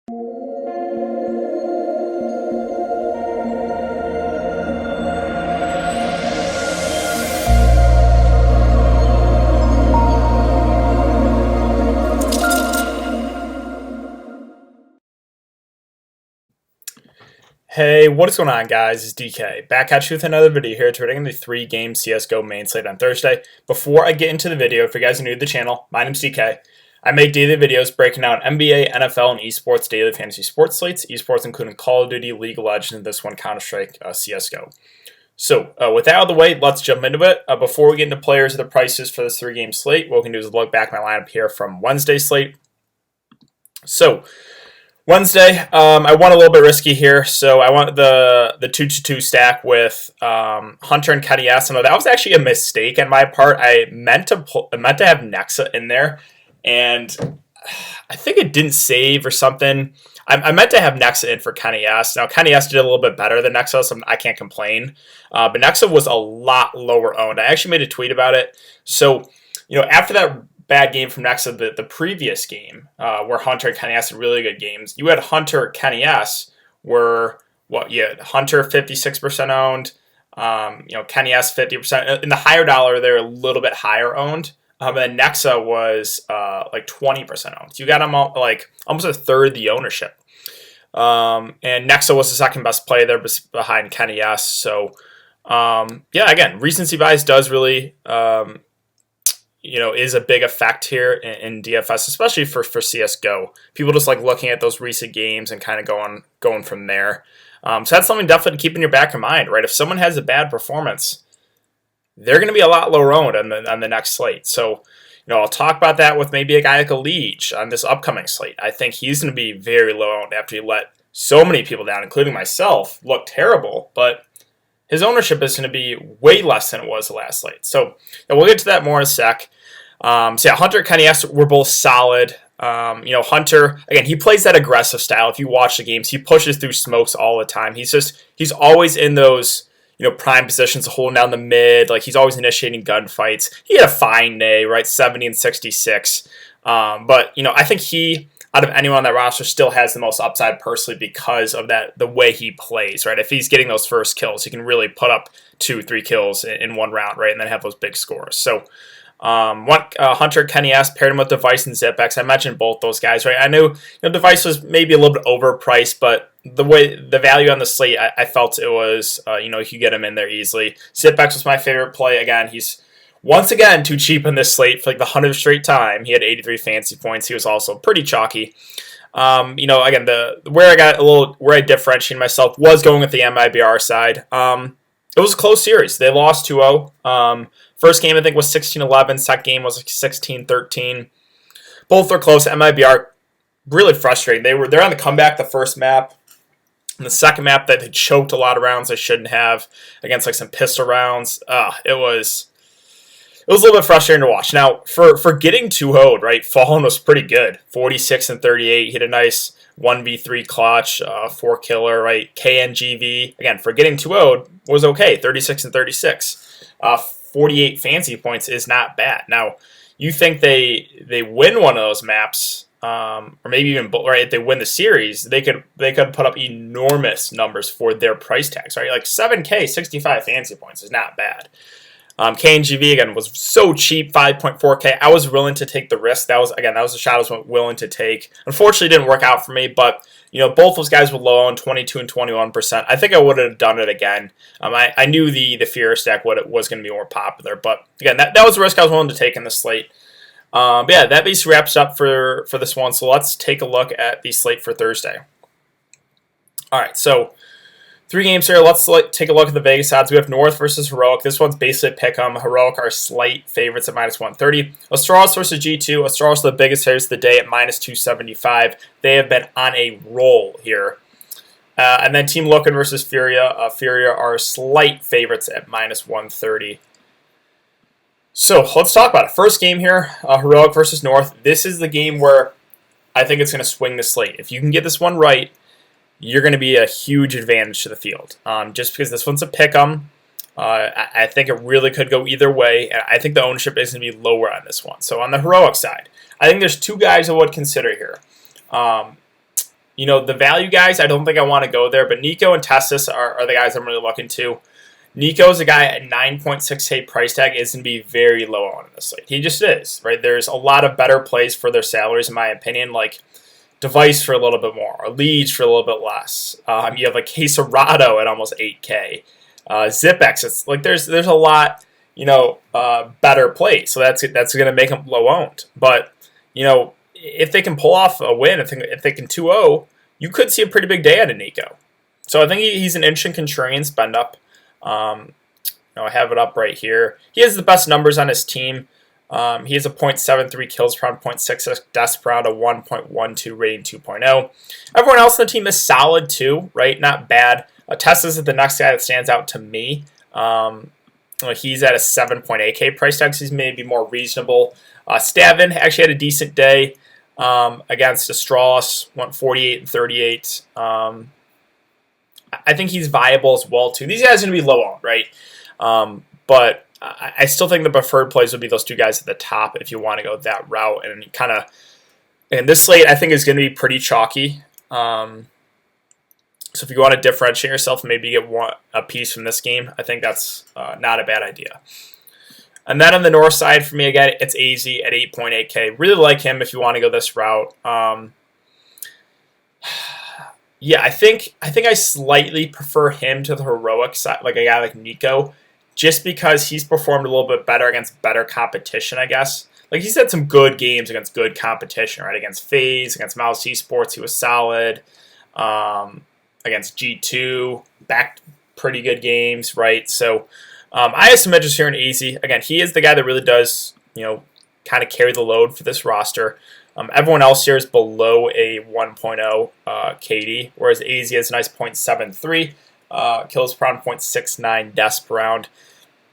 Hey, what is going on, guys? It's DK back at you with another video here, predicting the 3-game CS:GO main slate on Thursday. Before I get into the video, if you guys are new to the channel, my name's DK. I make daily videos breaking down NBA, NFL, and esports daily fantasy sports slates, esports including Call of Duty, League of Legends, and this one Counter-Strike CS:GO. So, with that out of the way, let's jump into it. Before we get into players or the prices for this 3-game slate, what we can do is look back at my lineup here from Wednesday's slate. So, Wednesday, I went a little bit risky here, so I went the 2-2 stack with Hunter and Kenny S. That was actually a mistake on my part. I meant to have Nexa in there, and I think it didn't save or something. I meant to have Nexa in for Kenny S. Now, Kenny S did a little bit better than Nexa, so I can't complain. But Nexa was a lot lower owned. I actually made a tweet about it. So, after that bad game from Nexa, the previous game, where Hunter and Kenny S had really good games, you had Hunter, Kenny S were, Hunter 56% owned, Kenny S 50%. In the higher dollar, they're a little bit higher owned. And Nexa was like 20% owned. So you got them like almost a third the ownership. And Nexa was the second best play there behind Kenny S. So, again, recency bias does really is a big effect here in DFS, especially for CSGO. People just like looking at those recent games and kind of going from there. So that's something definitely to keep in your back of mind, right? If someone has a bad performance, they're going to be a lot lower owned on the next slate. So, I'll talk about that with maybe a guy like a Leech on this upcoming slate. I think he's going to be very low owned after he let so many people down, including myself, look terrible. But his ownership is going to be way less than it was the last slate. So we'll get to that more in a sec. Hunter and Kenny S were both solid. Hunter, again, he plays that aggressive style. If you watch the games, he pushes through smokes all the time. He's always in those, prime positions, holding down the mid. Like, he's always initiating gunfights. He had a fine day, right? 70 and 66. But I think he, out of anyone on that roster, still has the most upside personally because of the way he plays, right? If he's getting those first kills, he can really put up 2-3 kills in one round, right? And then have those big scores. So, Hunter, Kenny S paired him with Device and ZipX. I mentioned both those guys, right? I knew Device was maybe a little bit overpriced, but the value on the slate, I felt it was, you could get him in there easily. ZipX was my favorite play. Again, he's once again too cheap in this slate for like the 100th straight time. He had 83 fantasy points. He was also pretty chalky. Again, where I differentiated myself was going with the MIBR side. It was a close series. They lost 2-0. First game, I think, was 16-11. Second game was 16-13. Both were close. MIBR, really frustrating. They're on the comeback the first map. And the second map, that they choked a lot of rounds they shouldn't have against like some pistol rounds. It was a little bit frustrating to watch. Now, for getting 2-0'd, right, Fallen was pretty good. 46 and 38. He had a nice 1v3 clutch, 4-killer, right? KNGV, again, for getting 2-0'd was okay. 36 and 36. 48 fancy points is not bad. Now, you think they win one of those maps, or maybe even, right, if they win the series, they could put up enormous numbers for their price tags, right? Like 7K, 65 fancy points is not bad. KNGV, again, was so cheap, 5.4K. I was willing to take the risk. That was the shot I was willing to take. Unfortunately, it didn't work out for me, but, both those guys were low on 22 and 21%. I think I would have done it again. I knew the Furia stack was going to be more popular, but, again, that was a risk I was willing to take in the slate. That basically wraps up for this one, so let's take a look at the slate for Thursday. All right, so 3 games here. Let's take a look at the Vegas odds. We have North versus Heroic. This one's basically pick 'em. Heroic are slight favorites at -130. Astralis versus G2. Astralis the biggest favorites of the day at -275. They have been on a roll here. And then Team Loken versus Furia. Furia are slight favorites at -130. So let's talk about it. First game here, Heroic versus North. This is the game where I think it's going to swing the slate. If you can get this one right, you're going to be a huge advantage to the field. Just because this one's a pick 'em, I think it really could go either way. And I think the ownership is going to be lower on this one. So on the Heroic side, I think there's 2 guys I would consider here. The value guys, I don't think I want to go there, but Nico and Testis are the guys I'm really looking to. Nico is a guy at 9.6K price tag is going to be very low on this slate. He just is, right? There's a lot of better plays for their salaries, in my opinion, like Device for a little bit more, or Leeds for a little bit less. You have like Caserado at almost 8K. Zipex, it's like there's a lot, better plays. So that's going to make them low owned. But, if they can pull off a win, if they can 2-0, you could see a pretty big day out of Nico. So I think he's an interesting contrarian spend up. I have it up right here. He has the best numbers on his team. He has a .73 kills per round, .66 deaths per round, a 1.12 rating 2.0. Everyone else on the team is solid too, right? Not bad. Teslas is the next guy that stands out to me. He's at a 7.8K price tag, so he's maybe more reasonable. Stavin actually had a decent day against Astralis, went 48 and 38. I think he's viable as well too. These guys are going to be low on, right? But I still think the preferred plays would be those two guys at the top if you want to go that route. And this slate I think is going to be pretty chalky. So if you want to differentiate yourself, maybe get a piece from this game. I think that's not a bad idea. And then on the north side for me again, it's AZ at 8.8K. Really like him if you want to go this route. Yeah, I think I slightly prefer him to the heroic side, like a guy like Nico, just because he's performed a little bit better against better competition, I guess. Like, he's had some good games against good competition, right? Against FaZe, against Mouse Esports, he was solid. Against G2, backed pretty good games, right? So I have some interest here in AZ. Again, he is the guy that really does, kind of carry the load for this roster. Everyone else here is below a 1.0 KD, whereas AZ has a nice .73, kills per round, .69 deaths per round.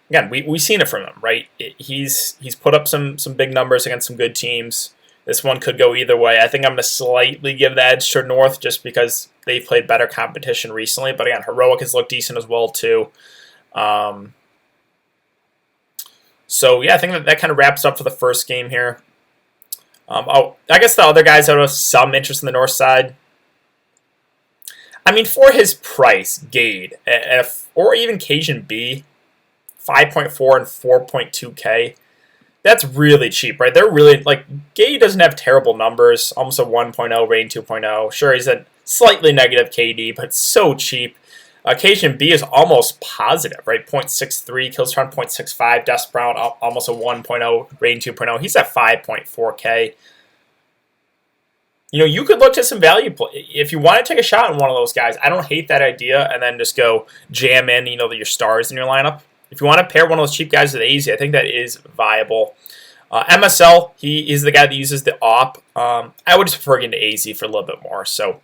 Again, we've seen it from him, right? He's put up some big numbers against some good teams. This one could go either way. I think I'm going to slightly give the edge to North just because they've played better competition recently. But again, Heroic has looked decent as well too. So yeah, I think that kind of wraps up for the first game here. I guess the other guys that have some interest in the north side. I mean, for his price, Gade, or even Cajun B, 5.4 and 4.2K, that's really cheap, right? They're really, like, Gade doesn't have terrible numbers, almost a 1.0, rating 2.0. Sure, he's a slightly negative KD, but so cheap. Cajun B is almost positive, right? .63, kills around .65, deaths per round, almost a 1.0, rating 2.0. He's at 5.4K. You could look to some value play. If you want to take a shot on one of those guys, I don't hate that idea, and then just go jam in, your stars in your lineup. If you want to pair one of those cheap guys with AZ, I think that is viable. MSL, he is the guy that uses the AWP. I would just prefer getting to AZ for a little bit more. So,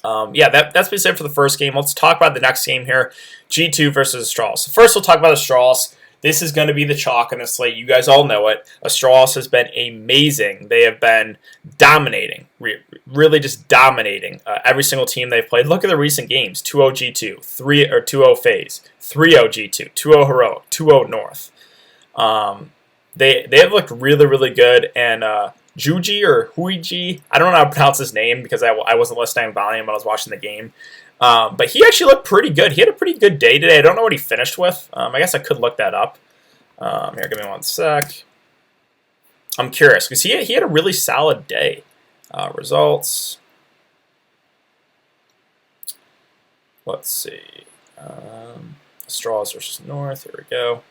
yeah, that's basically it for the first game. Let's talk about the next game here, G2 versus Astralis. So first, we'll talk about Astralis. This is going to be the chalk in the slate. You guys all know it. Astralis has been amazing. They have been dominating, really just dominating every single team they've played. Look at the recent games: 2-0 G2, 2-0 FaZe, 3-0 G2, 2-0 Heroic, 2-0 North. They have looked really, really good. And Juji or Huiji, I don't know how to pronounce his name because I wasn't listening on volume when I was watching the game. But he actually looked pretty good. He had a pretty good day today. I don't know what he finished with. I guess I could look that up. Here, give me one sec. I'm curious because he had a really solid day. Results. Let's see. Straws versus North. Here we go.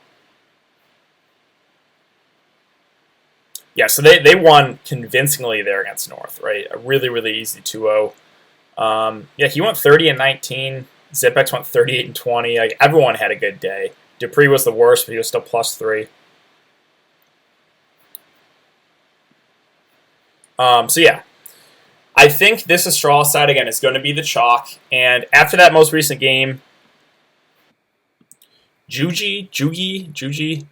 Yeah, so they won convincingly there against North, right? A really, really easy 2-0. Yeah, he went 30 and 19. Zipex went 38 and 20. Like, everyone had a good day. Dupree was the worst, but he was still +3. So yeah, I think this Astralis side again is going to be the chalk. And after that most recent game, Juji,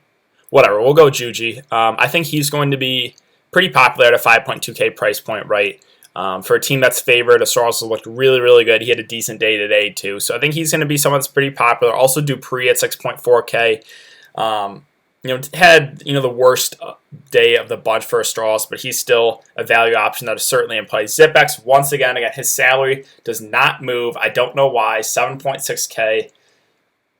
whatever. We'll go Juji. I think he's going to be pretty popular at a 5.2K price point, right? For a team that's favored, Astralis has looked really, really good. He had a decent day today, too. So I think he's going to be someone that's pretty popular. Also, Dupree at 6.4K. had the worst day of the bunch for Astralis, but he's still a value option that is certainly in play. Zipex, once again, his salary does not move. I don't know why. 7.6K.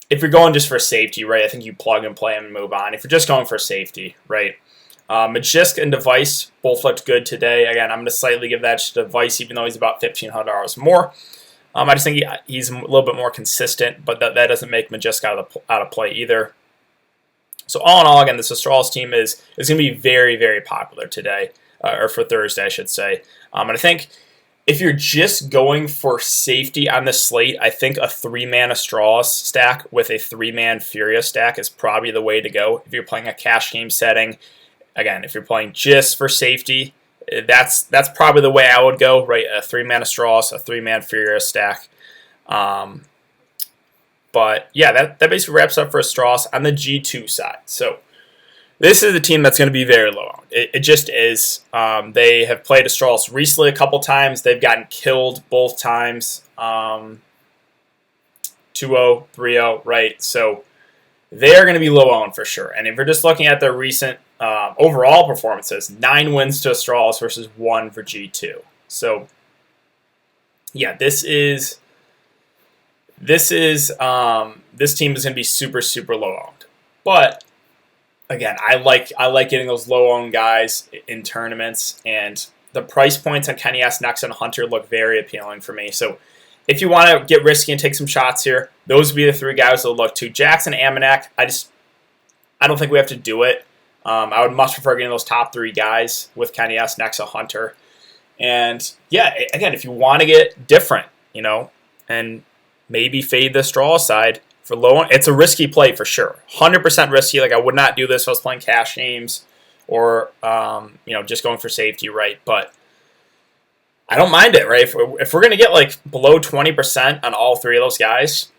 If you're going just for safety, right, I think you plug and play him and move on. If you're just going for safety, right, Magisk and Device both looked good today. Again, I'm going to slightly give that to Device, even though he's about $1,500 more. I just think he's a little bit more consistent, but that doesn't make Magisk out of play either. So all in all, again, this Astralis team is going to be very, very popular today, or for Thursday, I should say. And I think if you're just going for safety on the slate, I think a 3-man Astralis stack with a 3-man Furia stack is probably the way to go. If you're playing a cash game setting, again, if you're playing just for safety, that's probably the way I would go, right? A 3-man Astralis, a 3-man Furia stack. But yeah, that basically wraps up for Astralis on the G2 side. So this is a team that's going to be very low owned. It just is. They have played Astralis recently a couple times. They've gotten killed both times. 2-0, 3-0, right? So they're going to be low owned for sure. And if you're just looking at their recent overall performances, 9 wins to Astralis versus 1 for G2. So yeah, this team is going to be super, super low owned. But again, I like getting those low owned guys in tournaments, and the price points on Kenny S, Nexa, and Hunter look very appealing for me. So if you want to get risky and take some shots here, those would be the 3 guys to look to. Jackson, Amanek, I don't think we have to do it. I would much prefer getting those top 3 guys with Kenny S, Nexa, Hunter. And yeah, again, if you want to get different, and maybe fade the Astralis side for low. It's a risky play for sure. 100% risky. Like, I would not do this if I was playing cash games or, just going for safety, right? But I don't mind it, right? If we're going to get like below 20% on all 3 of those guys,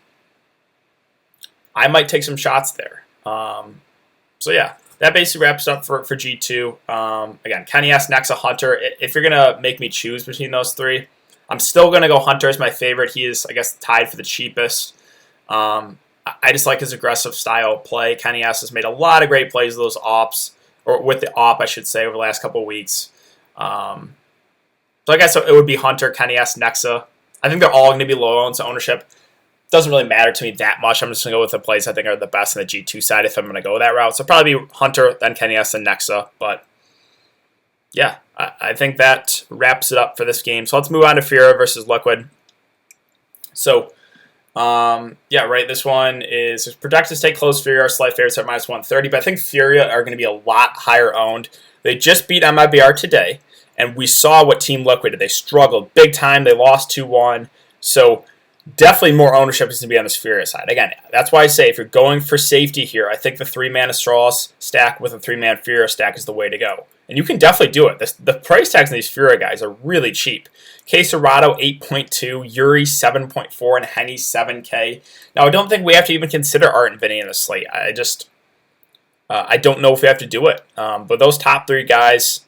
I might take some shots there. So yeah, that basically wraps up for G2. Again, Kenny S, Nexa, Hunter. If you're going to make me choose between those 3, I'm still going to go Hunter as my favorite. He is, I guess, tied for the cheapest. I just like his aggressive style of play. Kenny S has made a lot of great plays with those ops, or with the op, I should say, over the last couple of weeks. So I guess it would be Hunter, Kenny S, Nexa. I think they're all going to be low owned, so ownership doesn't really matter to me that much. I'm just going to go with the plays I think are the best on the G2 side if I'm going to go that route. So probably be Hunter, then Kenny S, and Nexa. But yeah, I think that wraps it up for this game. So let's move on to Furia versus Liquid. So, this one is projected to stay close. Furia are slight favorites at -130, but I think Furia are going to be a lot higher owned. They just beat MIBR today, and we saw what Team Liquid did. They struggled big time. They lost 2-1. So definitely more ownership is going to be on this Furia side. Again, that's why I say if you're going for safety here, I think the 3-man Astralis stack with a 3-man Furia stack is the way to go. And you can definitely do it. The price tags on these Furia guys are really cheap. Caserado 8.2, Yuri 7.4, and Henny 7K. Now, I don't think we have to even consider Art and Vinny in the slate. I don't know if we have to do it. But those top 3 guys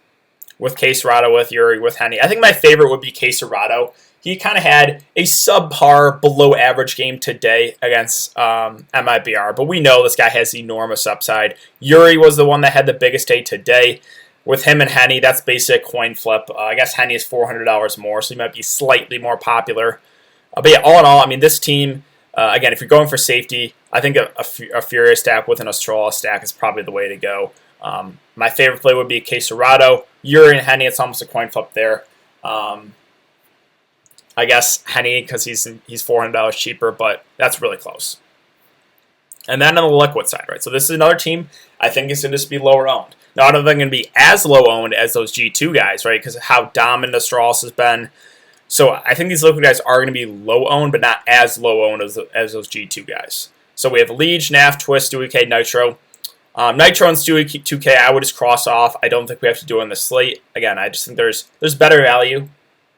with Caserado, with Yuri, with Henny, I think my favorite would be Caserado. He kind of had a subpar, below-average game today against MIBR, but we know this guy has enormous upside. Yuri was the one that had the biggest day today. With him and Henny, that's basically a coin flip. I guess Henny is $400 more, so he might be slightly more popular. But yeah, all in all, I mean, this team, again, if you're going for safety, I think a Furia stack with an Astralis stack is probably the way to go. My favorite play would be Caserado. Yuri and Henny, it's almost a coin flip there. I guess Henny, because he's $400 cheaper, but that's really close. And then on the Liquid side, right? So this is another team I think is going to just be lower owned. Now, I don't think they're going to be as low owned as those G2 guys, right? Because of how dominant Astralis has been. So I think these Liquid guys are going to be low owned, but not as low owned as those G2 guys. So we have Liege, Naf, Twist, Stewie K, Nitro. Nitro and Stewie 2K, I would just cross off. I don't think we have to do it on the slate. Again, I just think there's better value.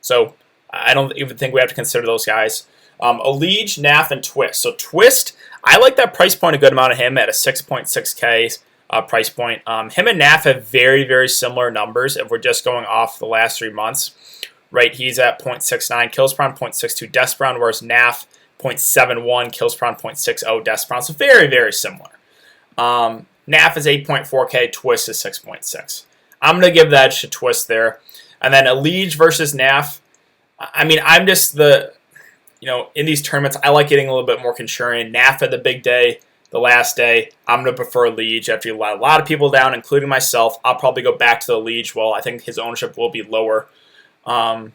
So I don't even think we have to consider those guys. Liege, Naf, and Twist. So Twist, I like that price point a good amount of him at a 6.6K price point. Him and Naf have very, very similar numbers if we're just going off the last 3 months. Right, he's at 0.69 kills per round, 0.62 deaths per round, whereas Naf 0.71 kills per round, 0.60 deaths per round. So very, very similar. NAF is 8.4K, Twist is 6.6. I'm going to give that edge to Twist there. And then Elite versus NAF. I mean, I'm just in these tournaments, I like getting a little bit more contrarian. NAF had the big day, the last day. I'm going to prefer Liege after you let a lot of people down, including myself. I'll probably go back to the Liege. Well, I think his ownership will be lower. So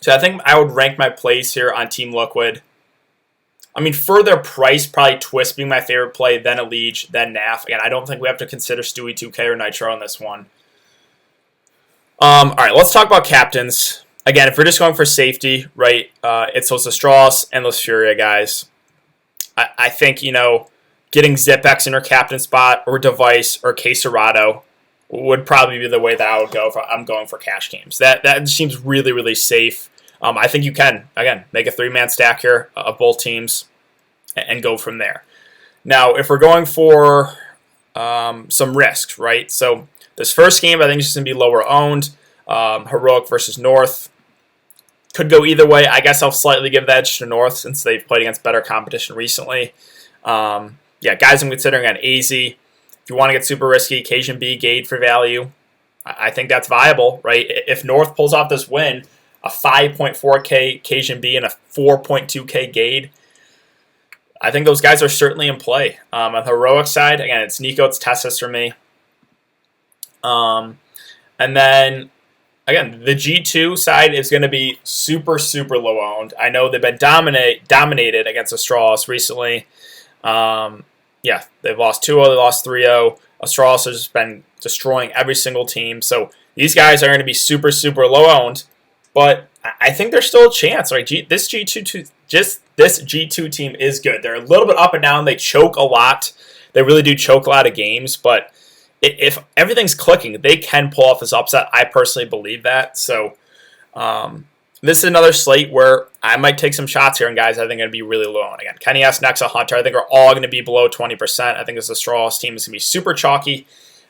I think I would rank my plays here on Team Liquid. I mean, for their price, probably Twist being my favorite play, then Elite, then NAF. Again, I don't think we have to consider Stewie 2K or Nitro on this one. All right, let's talk about captains. Again, if we're just going for safety, right, it's those Astralis and those Furia guys. I think, getting Zipex in her captain spot or Device or Caserado would probably be the way that I would go if I'm going for cash games. That seems really, really safe. I think you can, again, make a 3-man stack here of both teams and go from there. Now, if we're going for some risks, right? So this first game, I think, is just going to be lower owned. Heroic versus North. Could go either way. I guess I'll slightly give the edge to North since they've played against better competition recently. Guys I'm considering on AZ. If you want to get super risky, Cajun B, Gade for value. I think that's viable, right? If North pulls off this win, a 5.4K Cajun B and a 4.2K Gade, I think those guys are certainly in play. On the Heroic side, again, it's Nico, it's Tessus for me. And then, again, the G2 side is going to be super, super low owned. I know they've been dominated against Astralis recently. They've lost 2-0, they lost 3-0. Astralis has just been destroying every single team. So these guys are going to be super, super low owned. But I think there's still a chance. Right? This G2 team is good. They're a little bit up and down. They choke a lot. They really do choke a lot of games. But if everything's clicking, they can pull off this upset. I personally believe that. So this is another slate where I might take some shots here, and guys, I think going to be really low on. Again, Kenny S, Nexa, Hunter, I think are all going to be below 20%. I think this Astralis team is going to be super chalky.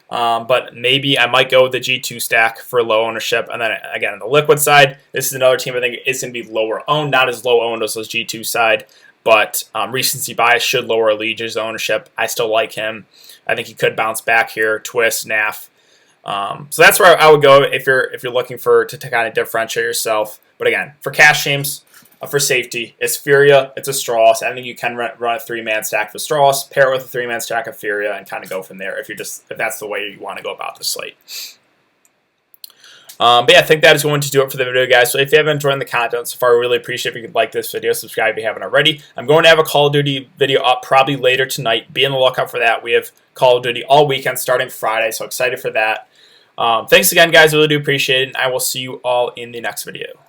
But maybe I might go with the G2 stack for low ownership. And then, again, on the Liquid side, this is another team I think is going to be lower owned, not as low owned as those G2 side. But recency bias should lower Allegia's ownership. I still like him. I think he could bounce back here. Twist, NAF. So that's where I would go if you're looking to kind of differentiate yourself. But again, for cash games, for safety, it's Furia, it's Astralis. I think you can run a 3-man stack for Astralis, pair it with a 3-man stack of Furia, and kind of go from there if that's the way you want to go about the slate. I think that is going to do it for the video, guys. So if you haven't enjoyed the content so far, I really appreciate if you could like this video, subscribe if you haven't already. I'm going to have a Call of Duty video up probably later tonight. Be on the lookout for that. We have Call of Duty all weekend starting Friday, so excited for that. Thanks again, guys. I really do appreciate it, and I will see you all in the next video.